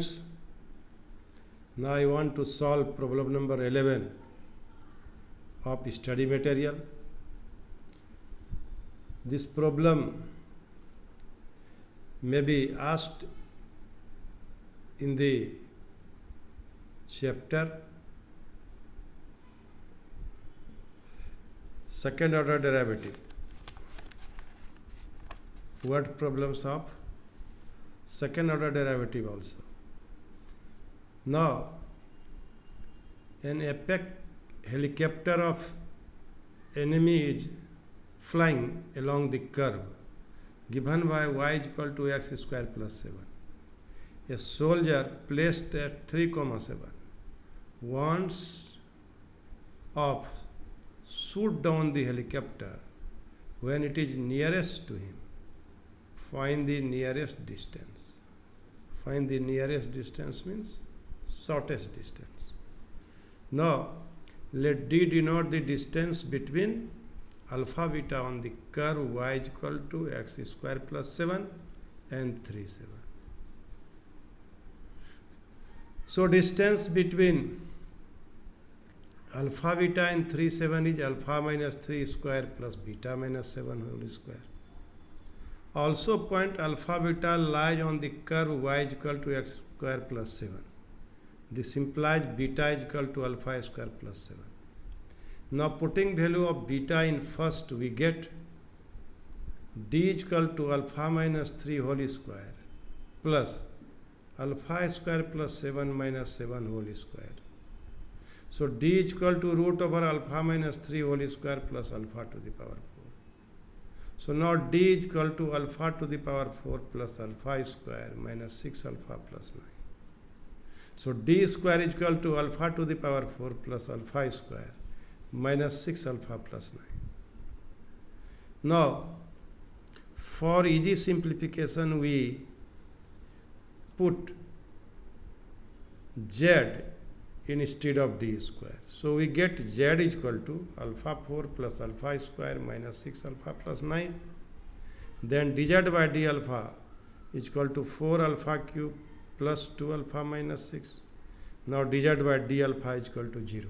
students, now I want to solve problem number 11 of study material. This problem may be asked in the chapter second order derivative. Word problems of second order derivative also. Now, an apex helicopter of enemy is flying along the curve given by y is equal to x square plus 7. A soldier placed at 3,7 wants of shoot down the helicopter when it is nearest to him. Find the nearest distance. Find the nearest distance means shortest distance. Now, let d denote the distance between alpha beta on the curve y is equal to x square plus 7 and 3, 7. So, distance between alpha beta and 3, 7 is alpha minus 3 square plus beta minus 7 whole square. Also, point alpha beta lies on the curve y is equal to x square plus 7. This implies beta is equal to alpha square plus 7. Now, putting value of beta in first, we get d is equal to alpha minus 3 whole square plus alpha square plus 7 minus 7 whole square. So, d is equal to root over alpha minus 3 whole square plus alpha to the power 4. So, now d is equal to alpha to the power 4 plus alpha square minus 6 alpha plus 9. So, d square is equal to alpha to the power 4 plus alpha square minus 6 alpha plus 9. Now, for easy simplification, we put z instead of d square. So, we get z is equal to alpha 4 plus alpha square minus 6 alpha plus 9. Then dz by d alpha is equal to 4 alpha cube plus 2 alpha minus 6. Now, dz by d alpha is equal to 0.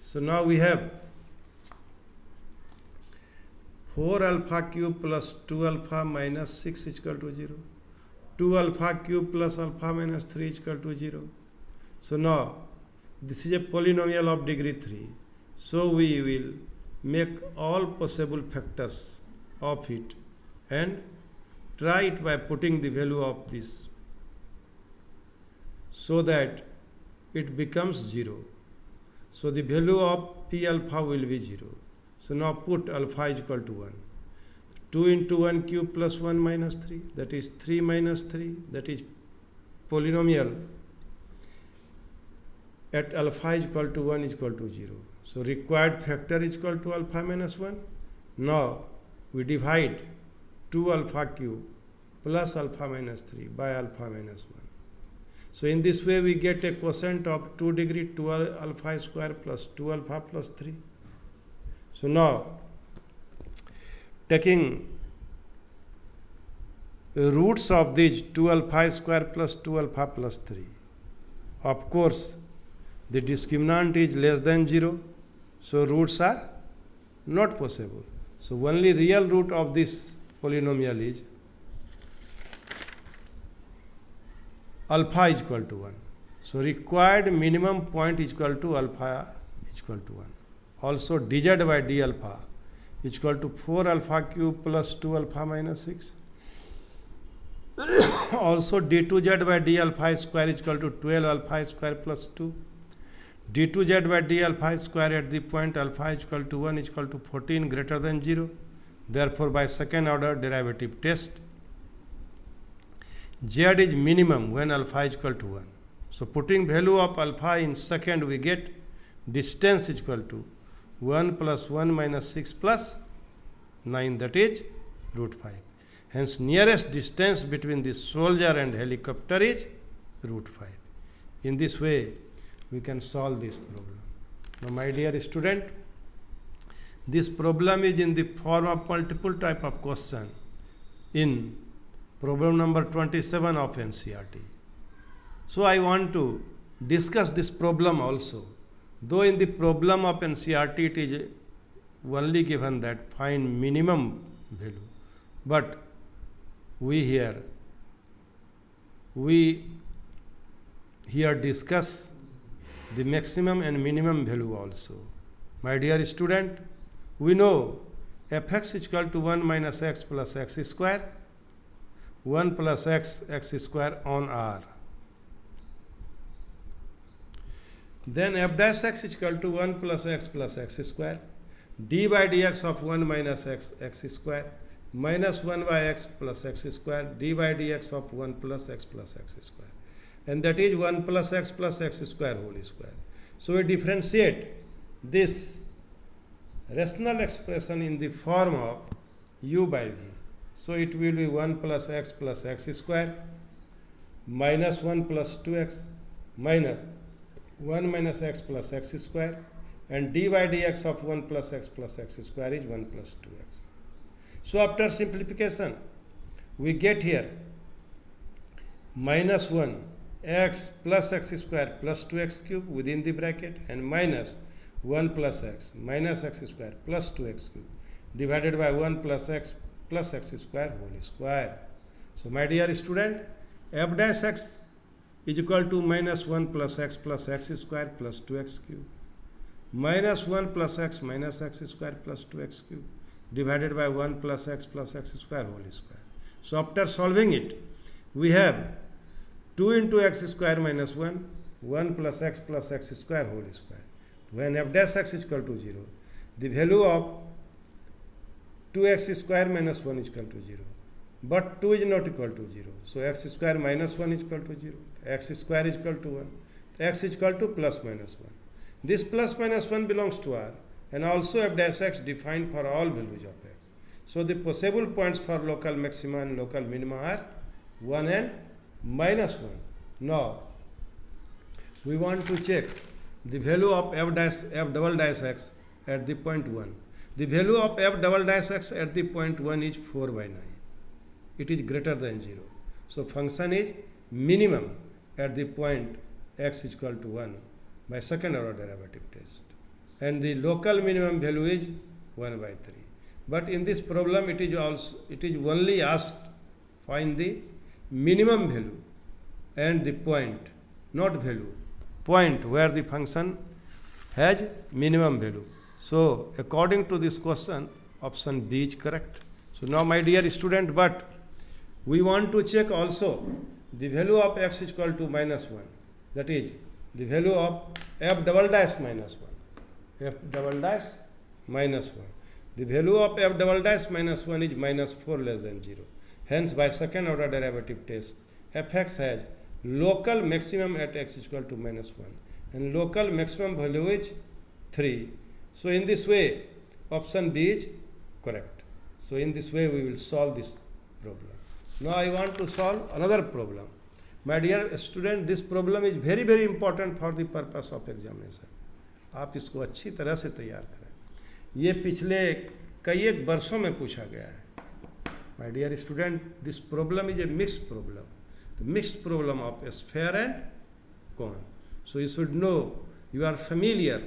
So, now we have 4 alpha cube plus 2 alpha minus 6 is equal to 0. 2 alpha cube plus alpha minus 3 is equal to 0. So, now this is a polynomial of degree 3. So, we will make all possible factors of it and try it by putting the value of this so that it becomes 0. So, the value of p alpha will be 0. So, now put alpha is equal to 1. 2 into 1 cube plus 1 minus 3, that is 3 minus 3, that is polynomial at alpha is equal to 1 is equal to 0. So, required factor is equal to alpha minus 1. Now, we divide 2 alpha cube plus alpha minus 3 by alpha minus 1. So, in this way we get a quotient of 2 degree 2 alpha square plus 2 alpha plus 3. So, now taking roots of these 2 alpha square plus 2 alpha plus 3, of course, the discriminant is less than 0. So, roots are not possible. So, only real root of this polynomial is alpha is equal to 1. So, required minimum point is equal to alpha is equal to 1. Also, dz by d alpha is equal to 4 alpha cube plus 2 alpha minus 6. Also, d2z by d alpha square is equal to 12 alpha square plus 2. d2z by d alpha square at the point alpha is equal to 1 is equal to 14 greater than 0. Therefore, by second order derivative test, z is minimum when alpha is equal to 1. So, putting value of alpha in second, we get distance is equal to 1 plus 1 minus 6 plus 9, that is root 5. Hence, nearest distance between the soldier and helicopter is root 5. In this way, we can solve this problem. Now, my dear student, this problem is in the form of multiple type of question in problem number 27 of NCERT. So I want to discuss this problem also. Though in the problem of NCERT it is only given that find minimum value, but we here discuss the maximum and minimum value also. My dear student, we know fx is equal to 1 minus x plus x square, 1 plus x square on R. Then f dash x is equal to 1 plus x square, d by dx of 1 minus x square, minus 1 by x plus x square, d by dx of 1 plus x square. And that is 1 plus x square whole square. So we differentiate this rational expression in the form of u by v. So it will be 1 plus x square minus 1 plus 2x minus 1 minus x plus x square, and d by dx of 1 plus x square is 1 plus 2x. So after simplification, we get here minus 1 x plus x square plus 2x cube within the bracket, and minus 1 plus x minus x square plus 2x cube divided by 1 plus x square whole square. So my dear student, f dash x is equal to minus 1 plus x square plus 2x cube minus 1 plus x minus x square plus 2x cube divided by 1 plus x square whole square. So after solving it, we have 2 into x square minus 1, 1 plus x square whole square. When f dash x is equal to 0, the value of 2x square minus 1 is equal to 0. But 2 is not equal to 0. So x square minus 1 is equal to 0. X square is equal to 1. X is equal to plus minus 1. This plus minus 1 belongs to R, and also f dash x defined for all values of x. So the possible points for local maxima and local minima are 1 and minus 1. Now we want to check the value of f double dash x at the point 1. The value of f double dash x at the point 1 is 4 by 9. It is greater than 0. So function is minimum at the point x is equal to 1 by second order derivative test. And the local minimum value is 1 by 3. But in this problem it is only asked find the minimum value and the point, not value, point where the function has minimum value. So according to this question, option B is correct. So now my dear student, but we want to check also the value of x is equal to minus 1. That is the value of f double dash minus 1. F double dash minus 1. The value of f double dash minus 1 is minus 4 less than 0. Hence by second order derivative test, fx has local maximum at x is equal to minus 1 and local maximum value is 3. So in this way, option B is correct. So in this way we will solve this problem. Now I want to solve another problem. My dear student, this problem is very very important for the purpose of examination. आप इसको अच्छी तरह से तैयार करें. ये पिछले कई एक वर्षों में पूछा गया है. My dear student, this problem is a mixed problem. The mixed problem of a sphere and cone. So you should know, you are familiar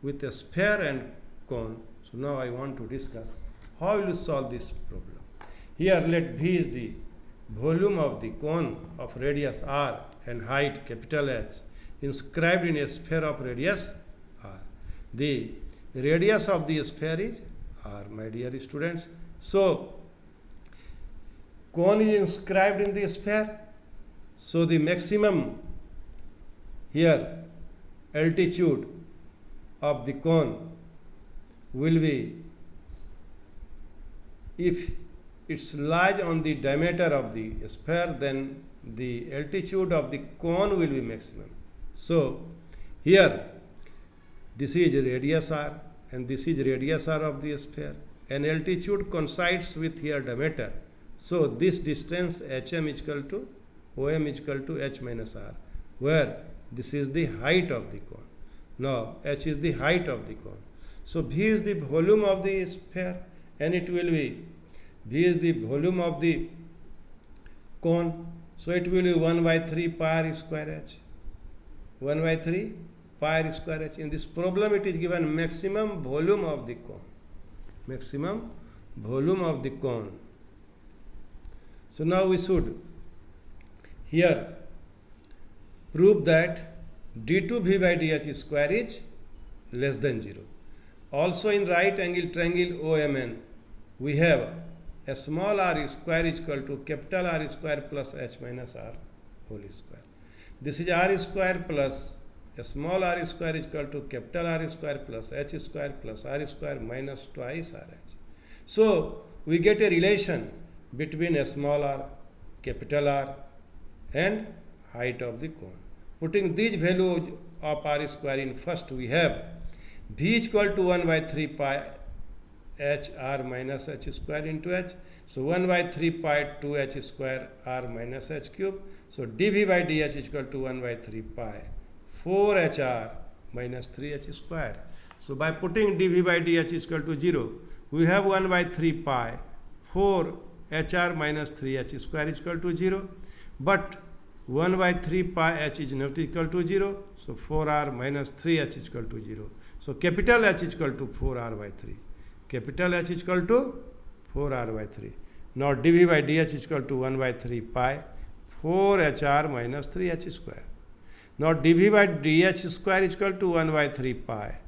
with a sphere and cone. So now I want to discuss how will you solve this problem. Here let V is the volume of the cone of radius r and height capital H inscribed in a sphere of radius r. The radius of the sphere is r, my dear students. So cone is inscribed in the sphere. So the maximum here altitude of the cone will be, if it's lies on the diameter of the sphere, then the altitude of the cone will be maximum. So here this is radius r and this is radius r of the sphere, and altitude coincides with here diameter. So this distance hm is equal to OM is equal to h minus r, where this is the height of the cone. Now h is the height of the cone. So V is the volume of the sphere, and it will be V is the volume of the cone. So it will be 1 by 3 pi r square h. 1 by 3 pi r square h. In this problem it is given maximum volume of the cone. Maximum volume of the cone. So now we should here prove that d2v by dh square is less than 0. Also in right angle triangle OMN we have a small r square is equal to capital R square plus h minus r whole square. This is r square plus a small r square is equal to capital R square plus h square plus r square minus twice rh. So we get a relation between a small r, capital R and height of the cone. Putting these values of r square in, first we have v is equal to 1 by 3 pi h r minus h square into h. So 1 by 3 pi 2 h square r minus h cube. So dv by dh is equal to 1 by 3 pi 4 h r minus 3 h square. So by putting dv by dh is equal to 0, we have 1 by 3 pi 4 h r minus 3 h square is equal to 0. But 1 by 3 pi h is not equal to 0. So 4r minus 3h is equal to 0. So capital H is equal to 4r by 3. Capital H is equal to 4r by 3. Now dv by dh is equal to 1 by 3 pi 4hr minus 3h square. Now dv by dh square is equal to 1 by 3 pi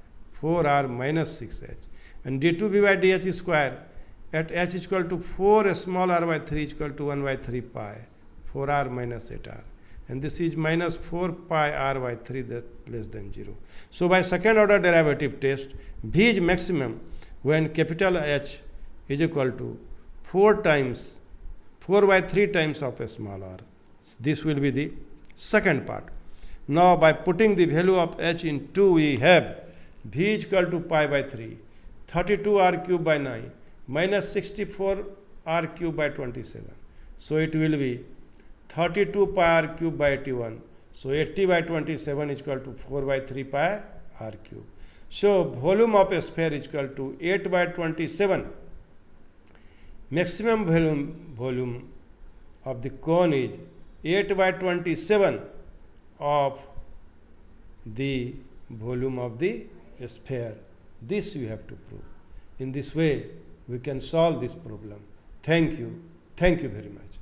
4r minus 6h. And d2v by dh square at h is equal to 4 small r by 3 is equal to 1 by 3 pi 4r minus 8r. And this is minus 4 pi r by 3, that less than 0. So by second order derivative test, v is maximum when capital H is equal to 4 by 3 times of a small r. This will be the second part. Now by putting the value of h in 2, we have v is equal to pi by 3, 32 r cube by 9, minus 64 r cube by 27. So it will be 32 pi r cube by 81. So 80 by 27 is equal to 4 by 3 pi r cube. So volume of a sphere is equal to 8 by 27. Maximum volume of the cone is 8 by 27 of the volume of the sphere. This you have to prove. In this way, we can solve this problem. Thank you. Thank you very much.